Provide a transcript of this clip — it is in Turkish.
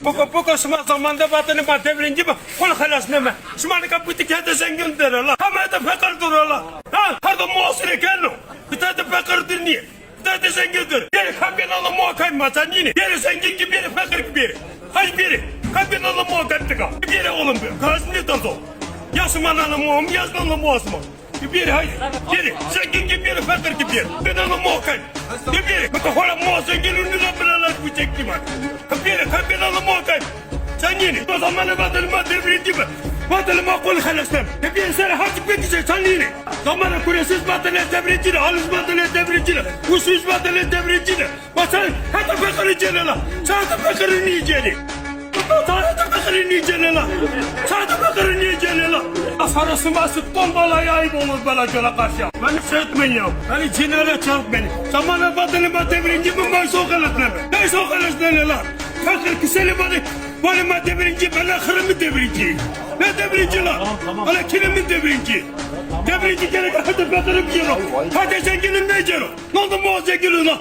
Poco sma zamanda batını batı birinci bak. Kol halas neme. Sma kapıtı kağıda zengin derler. Ama da fakir dururlar. Ha, her da muasır kello. Bir tane fakir dinliyor. Bir tane zengindir. Biri kabinalı muhakkak matan yine. Biri zengin gibi, biri fakir gibi. Hay biri. Kabinalı muhakkak tıka. Biri oğlum bir. Kazını da zor. Yasmanalı muhum, yazmalı muasma. Biri hayır. Biri zengin gibi, biri fakir gibi. Kabinalı muhakkak. Biri. Bakın hala muasır gelin biralar bu çekti var. Biri kabinalı muhakkak. Sen yine. O zamanı batılma devrildi mi? Batılma kol halasem. Bir sene hacı bekçi sen yine. Zamanı kuresiz batılı devrildi. Alız batılı devrildi. Usus batılı devrildi. Basan hatta fakir celala. Saat fakirin yiyeceğini. Saat fakirin yiyeceğini. Saat fakirin yiyeceğini. Asarası masık bombalaya ayıp olur bana göre karşı. Beni sevmeyin ya. Beni cinayet çalıp beni. Zamanı batılı devrildi mi? Ben sokalık ne? Ben sokalık ne lan? Fakir kiseli bana. Bana devrinci, bana kırımı devrinci. Ne devrinci lan? Bana kilimin devrinci. Devrinci gerek hadi bakarım diyorum. Hadi zenginim ne diyorum? Ne oldu mu o zenginim lan?